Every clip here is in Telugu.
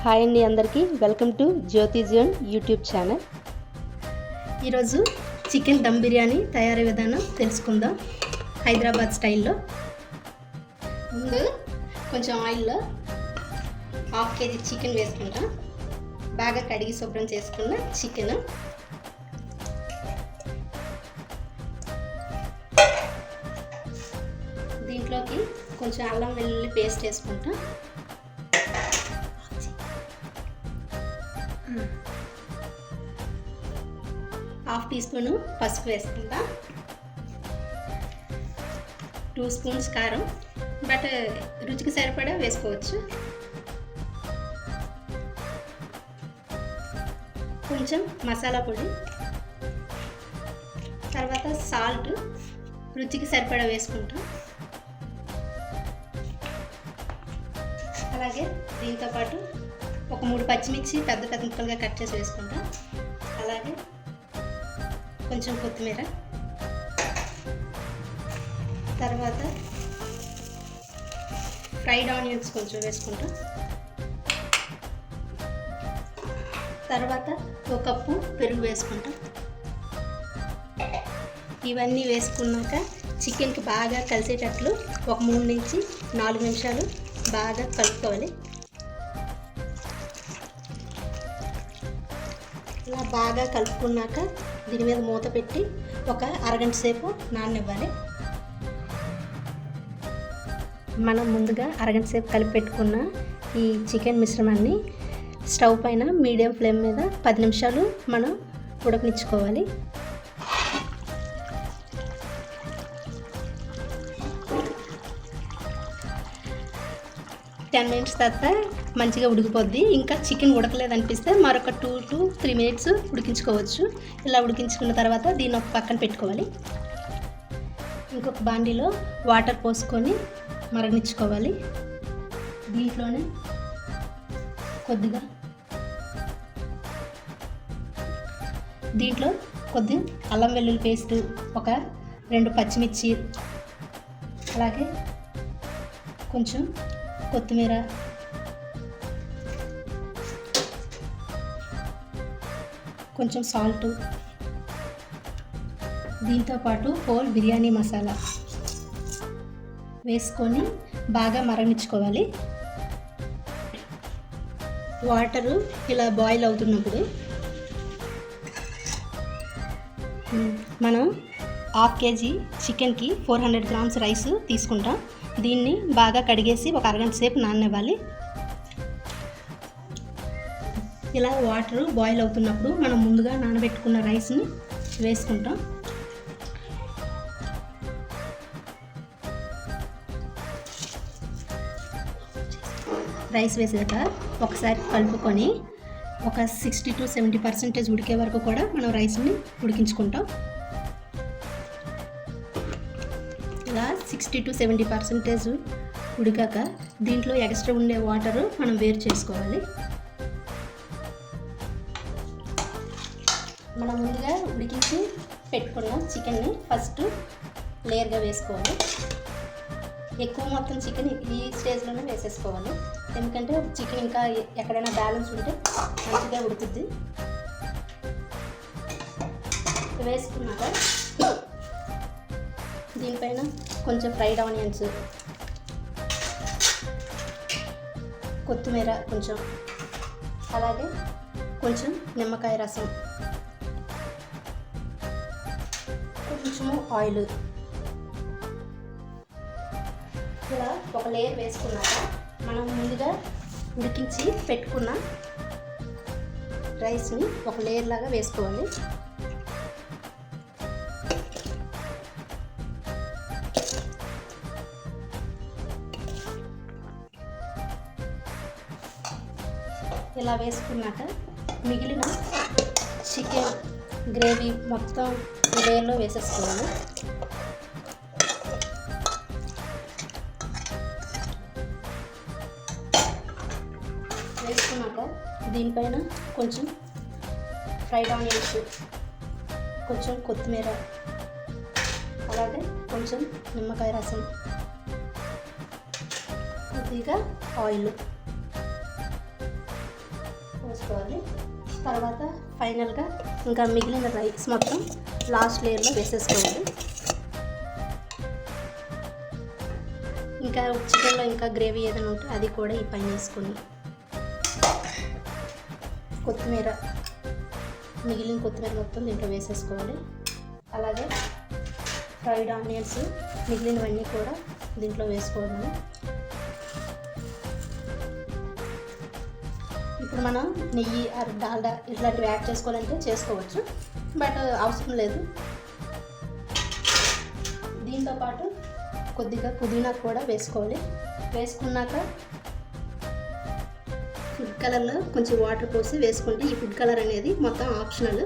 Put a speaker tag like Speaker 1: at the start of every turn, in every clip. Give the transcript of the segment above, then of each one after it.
Speaker 1: హాయ్ అండి, అందరికీ welcome to Jyothi zone YouTube channel. ఈరోజు చికెన్ దమ్ బిర్యానీ తయారీ విధానం తెలుసుకుందాం హైదరాబాద్ స్టైల్లో. ముందు కొంచెం ఆయిల్లో 1/2 kg చికెన్ వేసుకుంటాం. బాగా కడిగి శుభ్రం చేసుకున్న చికెన్, దీంట్లోకి కొంచెం అల్లం వెల్లుల్లి పేస్ట్ వేసుకుంటాం. 1/2 teaspoon పసుపు వేసుకుందాం. 2 spoons కారం, బట్ రుచికి సరిపడా వేసుకోవచ్చు. కొంచెం మసాలా పొడి, తర్వాత సాల్ట్ రుచికి సరిపడా వేసుకుంటాం. అలాగే దీంతోపాటు ఒక 3 పచ్చిమిర్చి పెద్ద పెద్ద ముక్కలుగా కట్ చేసి వేసుకుంటాం. అలాగే కొంచెం కొత్తిమీర, తర్వాత ఫ్రైడ్ ఆనియన్స్ కొంచెం వేసుకుంటాం. తర్వాత 1 కప్పు పెరుగు వేసుకుంటాం. ఇవన్నీ వేసుకున్నాక చికెన్కి బాగా కలిసేటట్లు ఒక 3 నుంచి 4 నిమిషాలు బాగా కలుపుకోవాలి. ఇలా బాగా కలుపుకున్నాక దీని మీద మూత పెట్టి ఒక అరగంట సేపు నాననివ్వాలి. మనం ముందుగా అరగంట సేపు కలిపి పెట్టుకున్న ఈ చికెన్ మిశ్రమాన్ని స్టవ్ పైన మీడియం ఫ్లేమ్ మీద 10 నిమిషాలు మనం ఉడకనిచ్చుకోవాలి. టెన్ మినిట్స్ తర్వాత మంచిగా ఉడికిపోద్ది. ఇంకా చికెన్ ఉడకలేదు అనిపిస్తే మరొక 2 to 3 minutes ఉడికించుకోవచ్చు. ఇలా ఉడికించుకున్న తర్వాత దీన్ని ఒక పక్కన పెట్టుకోవాలి. ఇంకొక బాండీలో వాటర్ పోసుకొని మరగనిచ్చుకోవాలి. దీంట్లోనే కొద్ది అల్లం వెల్లుల్లి పేస్ట్, ఒక 2 పచ్చిమిర్చి, అలాగే కొంచెం కొత్తిమీర, కొంచెం సాల్ట్, దీంతోపాటు హోల్ బిర్యానీ మసాలా వేసుకొని బాగా మరగనిచ్చుకోవాలి. వాటరు ఇలా బాయిల్ అవుతున్నప్పుడు మనం 1/2 kg చికెన్కి 400 grams రైస్ తీసుకుంటాం. దీన్ని బాగా కడిగేసి ఒక అరగంట సేపు నాననివ్వాలి. ఇలా వాటర్ బాయిల్ అవుతున్నప్పుడు మనం ముందుగా నానబెట్టుకున్న రైస్ని వేసుకుంటాం. రైస్ వేసాక ఒకసారి కలుపుకొని ఒక 60 to 70% ఉడికే వరకు కూడా మనం రైస్ని ఉడికించుకుంటాం. ఇలా 60 to 70% ఉడికాక దీంట్లో ఎక్స్ట్రా ఉండే వాటరు మనం వేరు చేసుకోవాలి. మనం ముందుగా ఉడికించి పెట్టుకున్న చికెన్ని ఫస్ట్ లేయర్గా వేసుకోవాలి. ఎక్కువ మొత్తం చికెన్ ఈ స్టేజ్లోనే వేసేసుకోవాలి, ఎందుకంటే చికెన్ ఇంకా ఎక్కడైనా బ్యాలెన్స్ ఉంటే మంచిగా ఉడుకుద్ది. వేసుకున్నాక దీనిపైన కొంచెం ఫ్రైడ్ ఆనియన్స్, కొత్తిమీర కొంచెం, అలాగే కొంచెం నిమ్మకాయ రసం, కొంచెము ఆయిల్, ఇలా ఒక లేయర్ వేసుకున్నాక మనం ముందుగా ఉడికించి పెట్టుకున్న రైస్ని ఒక లేయర్ లాగా వేసుకోవాలి. ఇలా వేసుకున్నాక మిగిలిన చికెన్ గ్రేవీ మొత్తం లేయర్లో వేసేసుకోవాలి. వేసుకున్నాక దీనిపైన కొంచెం ఫ్రైడ్ ఆనియన్స్, కొంచెం కొత్తిమీర, అలాగే కొంచెం నిమ్మకాయ రసం, కొద్దిగా ఆయిల్ వేసుకోవాలి. తర్వాత ఫైనల్గా ఇంకా మిగిలిన రైస్ మొత్తం లాస్ట్ లేయర్లో వేసేసుకోవాలి. ఇంకా చికెన్లో ఇంకా గ్రేవీ ఏదైనా ఉంటే అది కూడా ఈ పైన వేసుకొని కొత్తిమీర, మిగిలిన కొత్తిమీర మొత్తం దీంట్లో వేసేసుకోవాలి. అలాగే ఫ్రైడ్ ఆనియన్స్ మిగిలినవన్నీ కూడా దీంట్లో వేసుకోవాలి. ఇప్పుడు మనం నెయ్యి ఆర్ డాల్డా ఇట్లాంటివి యాడ్ చేసుకోవాలంటే చేసుకోవచ్చు, బట్ అవసరం లేదు. దీంతోపాటు కొద్దిగా పుదీనా కూడా వేసుకోవాలి. వేసుకున్నాక ఫుడ్ కలర్లో కొంచెం వాటర్ పోసి వేసుకుంటే ఈ ఫుడ్ కలర్ అనేది మొత్తం ఆప్షనల్.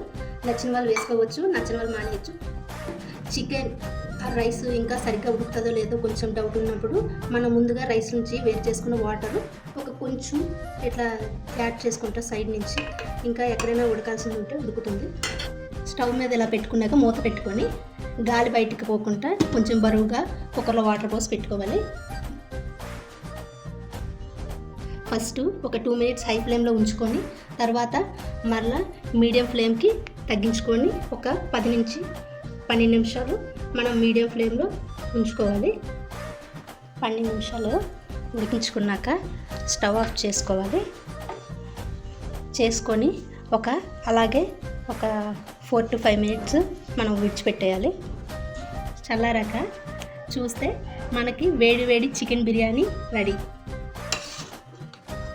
Speaker 1: నచ్చిన వాళ్ళు వేసుకోవచ్చు, నచ్చిన వాళ్ళు మానేయచ్చు. చికెన్ రైస్ ఇంకా సరిగ్గా ఉడుకుతుందో లేదో కొంచెం డౌట్ ఉన్నప్పుడు మనం ముందుగా రైస్ నుంచి వేరు చేసుకున్న వాటర్ ఒక కొంచెం ఇట్లా యాడ్ చేసుకుంటా సైడ్ నుంచి, ఇంకా ఎక్కడైనా ఉడకాల్సింది ఉంటే ఉడుకుతుంది. స్టవ్ మీద ఇలా పెట్టుకున్నాక మూత పెట్టుకొని గాలి బయటికి పోకుండా కొంచెం బరువుగా కుక్కర్లో వాటర్ పోసి పెట్టుకోవాలి. ఫస్ట్ ఒక 2 మినిట్స్ హై ఫ్లేమ్లో ఉంచుకొని తర్వాత మరలా మీడియం ఫ్లేమ్కి తగ్గించుకొని ఒక 10 నుంచి 12 నిమిషాలు మనం మీడియం ఫ్లేమ్లో ఉంచుకోవాలి. 12 నిమిషాలు ఉడికించుకున్నాక స్టవ్ ఆఫ్ చేసుకోవాలి. చేసుకొని అలాగే ఒక 4 to 5 మినిట్స్ మనం విడిచిపెట్టేయాలి. చల్లారాక చూస్తే మనకి వేడి వేడి చికెన్ బిర్యానీ రెడీ.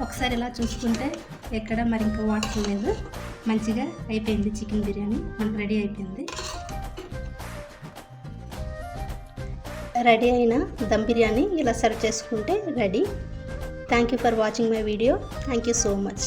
Speaker 1: ఒకసారి ఇలా చూసుకుంటే ఎక్కడ మరి ఇంకా వాటర్ లేదు, మంచిగా అయిపోయింది. చికెన్ బిర్యానీ మనకు రెడీ అయిపోయింది. రెడీ అయిన దమ్ బిర్యానీ ఇలా సర్వ్ చేసుకుంటే ready. Thank you for watching my video. Thank you so much.